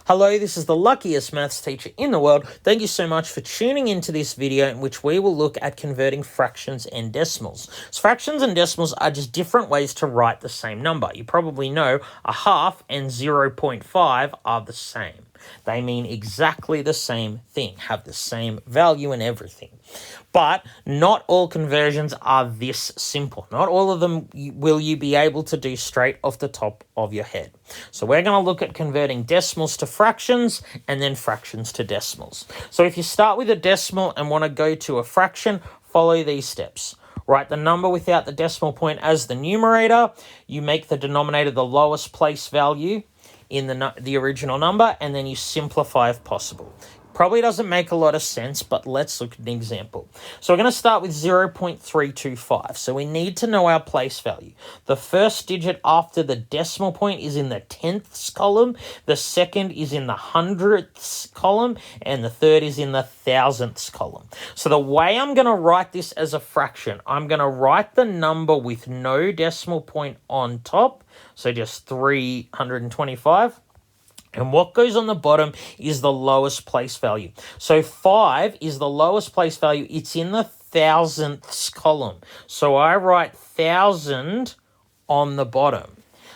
Hello, this is the luckiest maths teacher in the world. Thank you so much for tuning into this video in which we will look at converting fractions and decimals. So fractions and decimals are just different ways to write the same number. You probably know a half and 0.5 are the same. They mean exactly the same thing, have the same value and everything. But not all conversions are this simple. Not all of them will you be able to do straight off the top of your head. So we're going to look at converting decimals to fractions and then fractions to decimals. So if you start with a decimal and want to go to a fraction, follow these steps. Write the number without the decimal point as the numerator. You make the denominator the lowest place value in the original number, and then you simplify if possible. Probably doesn't make a lot of sense, but let's look at an example. So we're going to start with 0.325. So we need to know our place value. The first digit after the decimal point is in the tenths column, the second is in the hundredths column, and the third is in the thousandths column. So the way I'm going to write this as a fraction, I'm going to write the number with no decimal point on top, so just 325. And what goes on the bottom is the lowest place value. So 5 is the lowest place value. It's in the thousandths column. So I write 1,000 on the bottom.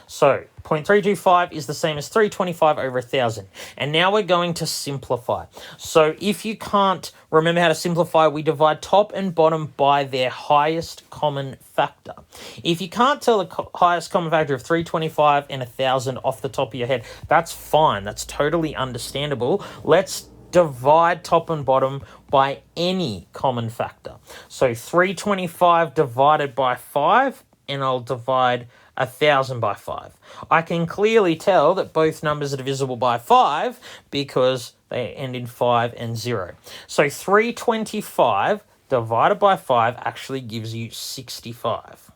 So 0.325 is the same as 325 over 1,000. And now we're going to simplify. So if you can't remember how to simplify, we divide top and bottom by their highest common factor. If you can't tell the highest common factor of 325 and 1,000 off the top of your head, that's fine. That's totally understandable. Let's divide top and bottom by any common factor. So 325 divided by 5, and I'll divide 1,000 by 5. I can clearly tell that both numbers are divisible by 5 because they end in 5 and 0. So 325 divided by 5 actually gives you 65.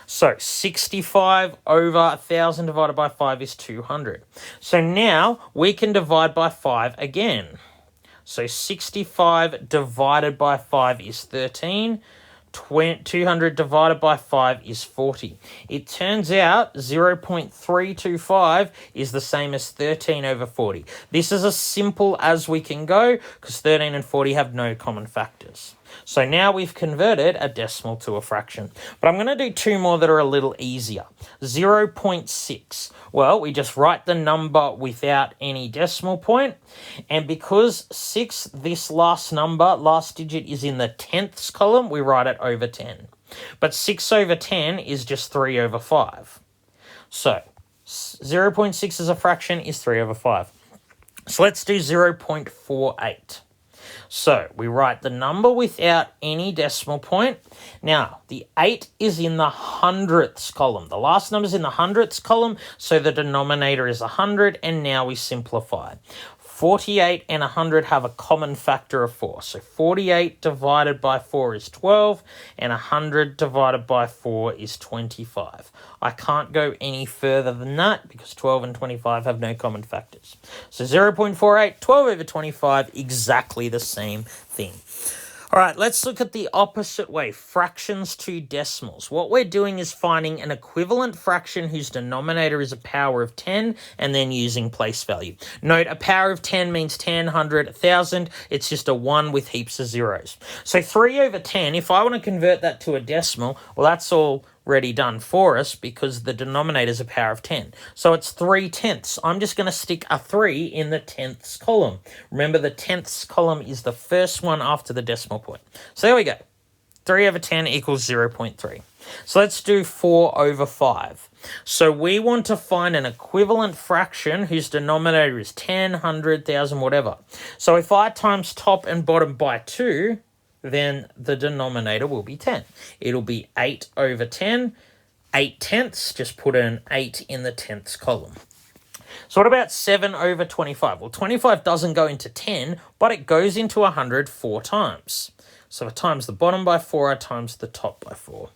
So 65 over 1,000 divided by 5 is 200. So now we can divide by 5 again. So 65 divided by 5 is 13. 200 divided by 5 is 40. It turns out 0.325 is the same as 13 over 40. This is as simple as we can go because 13 and 40 have no common factors. So now we've converted a decimal to a fraction. But I'm going to do two more that are a little easier. 0.6. Well, we just write the number without any decimal point. And because 6, this last digit is in the tenths column, we write it over 10. But 6 over 10 is just 3 over 5. So 0.6 as a fraction is 3 over 5. So let's do 0.48. So we write the number without any decimal point. Now, the 8 is in the hundredths column. The last number is in the hundredths column, so the denominator is 100, and now we simplify. 48 and 100 have a common factor of 4. So 48 divided by 4 is 12, and 100 divided by 4 is 25. I can't go any further than that because 12 and 25 have no common factors. So 0.48, 12 over 25, exactly the same thing. All right, let's look at the opposite way, fractions to decimals. What we're doing is finding an equivalent fraction whose denominator is a power of 10 and then using place value. Note, a power of 10 means 10, 100, 1,000. It's just a 1 with heaps of zeros. So 3 over 10, if I want to convert that to a decimal, well, that's already done for us because the denominator is a power of 10. So it's 3/10. I'm just going to stick a 3 in the tenths column. Remember, the tenths column is the first one after the decimal point. So there we go. 3 over 10 equals 0.3. So let's do 4 over 5. So we want to find an equivalent fraction whose denominator is 10, 100, 1,000, whatever. So if I times top and bottom by 2, then the denominator will be 10. It'll be 8 over 10, 8 tenths, just put an 8 in the tenths column. So what about 7 over 25? Well, 25 doesn't go into 10, but it goes into 100 4 times. So I times the bottom by 4, I times the top by 4.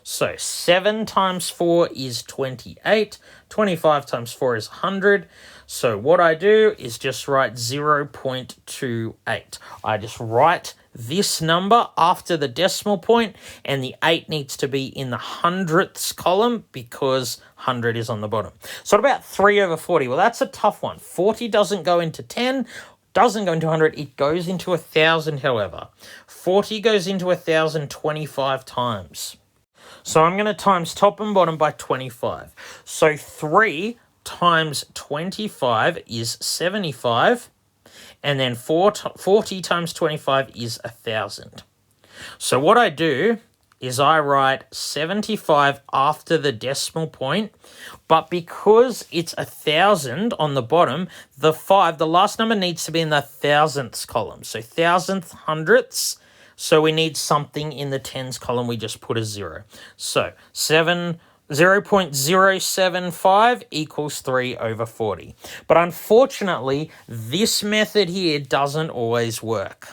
So 7 times 4 is 28, 25 times 4 is 100. So what I do is just write 0.28. I just write this number after the decimal point, and the 8 needs to be in the hundredths column because 100 is on the bottom. So what about 3 over 40? Well, that's a tough one. 40 doesn't go into 10, doesn't go into 100. It goes into 1,000, however. 40 goes into 1,000 25 times. So I'm going to times top and bottom by 25. So 3 times 25 is 75. And then 40 times 25 is 1,000. So what I do is I write 75 after the decimal point, but because it's 1,000 on the bottom, the last number needs to be in the thousandths column. So thousandth, hundredths. So we need something in the tens column. We just put a 0. So 0.075 equals 3 over 40. But unfortunately, this method here doesn't always work.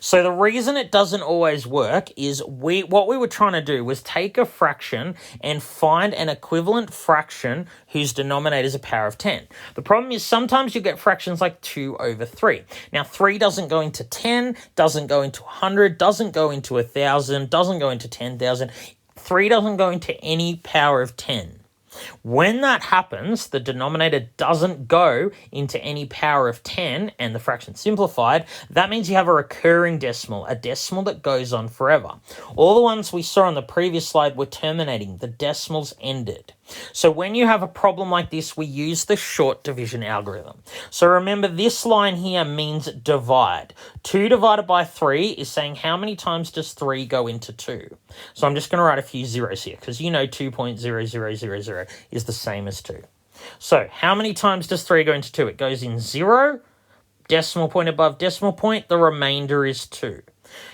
So the reason it doesn't always work is what we were trying to do was take a fraction and find an equivalent fraction whose denominator is a power of 10. The problem is sometimes you get fractions like 2 over 3. Now 3 doesn't go into 10, doesn't go into 100, doesn't go into 1,000, doesn't go into 10,000. 3 doesn't go into any power of 10. When that happens, the denominator doesn't go into any power of 10 and the fraction simplified. That means you have a recurring decimal, a decimal that goes on forever. All the ones we saw on the previous slide were terminating. The decimals ended. So when you have a problem like this, we use the short division algorithm. So remember, this line here means divide. 2 divided by 3 is saying how many times does 3 go into 2? So I'm just going to write a few zeros here because you know 2.0000 is the same as 2. So how many times does 3 go into 2? It goes in 0, decimal point above decimal point, the remainder is 2.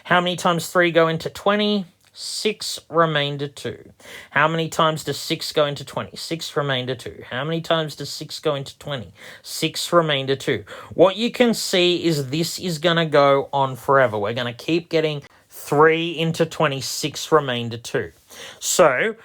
How many times 3 go into 20? 6, remainder 2. How many times does 6 go into 20? 6, remainder 2. How many times does 6 go into 20? 6, remainder 2. What you can see is this is going to go on forever. We're going to keep getting 3 into 20, 6, remainder 2. So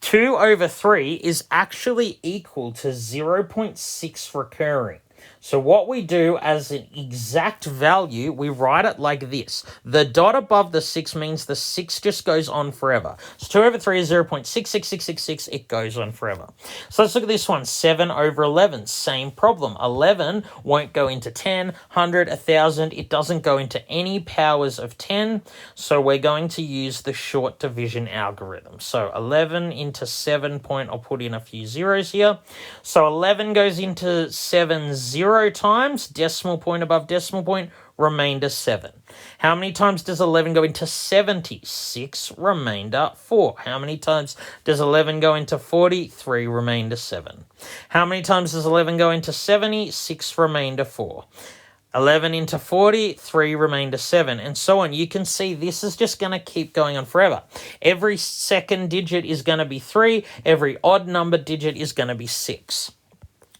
2 over 3 is actually equal to 0.6 recurring. So what we do as an exact value, we write it like this. The dot above the 6 means the 6 just goes on forever. So 2 over 3 is 0.66666. It goes on forever. So let's look at this one. 7 over 11. Same problem. 11 won't go into 10, 100, 1,000. It doesn't go into any powers of 10. So we're going to use the short division algorithm. So 11 into 7 I'll put in a few zeros here. So 11 goes into 7 0 times, decimal point above decimal point, remainder 7. How many times does 11 go into 70? 6, remainder 4. How many times does 11 go into 40? 3, remainder 7. How many times does 11 go into 70? 6, remainder 4. 11 into 40, 3, remainder 7, and so on. You can see this is just going to keep going on forever. Every second digit is going to be 3. Every odd number digit is going to be 6.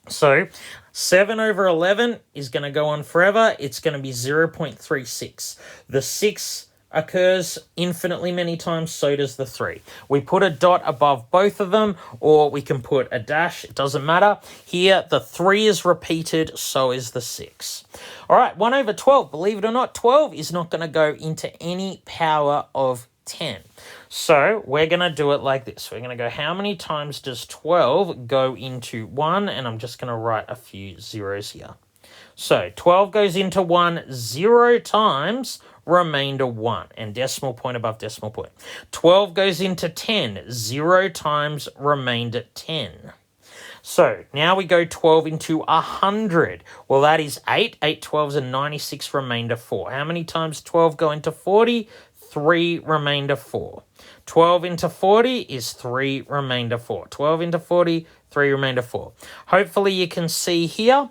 So 7 over 11 is going to go on forever. It's going to be 0.36. The 6 occurs infinitely many times, so does the 3. We put a dot above both of them, or we can put a dash. It doesn't matter. Here, the 3 is repeated, so is the 6. All right, 1 over 12. Believe it or not, 12 is not going to go into any power of 10. So we're going to do it like this. We're going to go, how many times does 12 go into 1? And I'm just going to write a few zeros here. So 12 goes into 1 0 times, remainder 1, and decimal point above decimal point. 12 goes into 10, 0 times, remainder 10. So now we go 12 into 100. Well, that is 8. 8 12s and 96, remainder 4. How many times 12 go into 40? 3, remainder 4. 12 into 40 is 3, remainder 4. 12 into 40, 3, remainder 4. Hopefully you can see here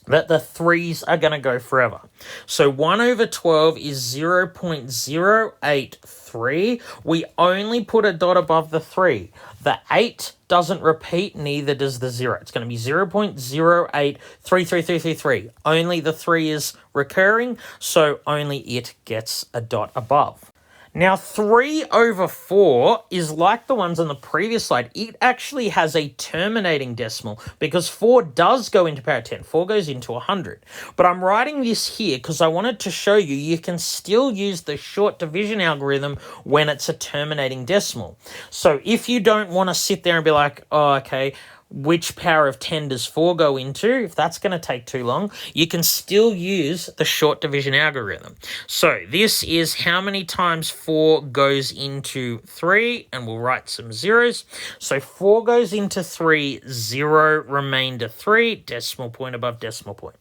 that the 3s are going to go forever. So 1 over 12 is 0.083. We only put a dot above the 3. The 8 doesn't repeat, neither does the 0. It's going to be 0.0833333. Only the 3 is recurring, so only it gets a dot above. Now, 3 over 4 is like the ones on the previous slide. It actually has a terminating decimal because 4 does go into power 10. 4 goes into 100. But I'm writing this here because I wanted to show you you can still use the short division algorithm when it's a terminating decimal. So if you don't want to sit there and be like, oh, okay, which power of 10 does 4 go into? If that's going to take too long, you can still use the short division algorithm. So this is how many times 4 goes into 3, and we'll write some zeros. So 4 goes into 3, 0, remainder 3, decimal point above decimal point.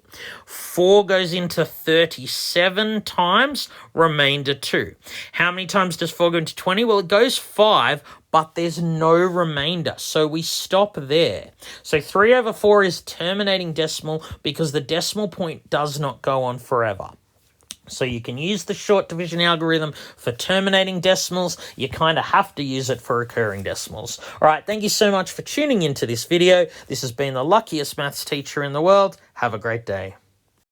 4 goes into 37 times, remainder 2. How many times does 4 go into 20? Well, it goes 5, but there's no remainder, so we stop there. So 3 over 4 is terminating decimal because the decimal point does not go on forever. So you can use the short division algorithm for terminating decimals. You kind of have to use it for recurring decimals. All right, thank you so much for tuning into this video. This has been the luckiest maths teacher in the world. Have a great day.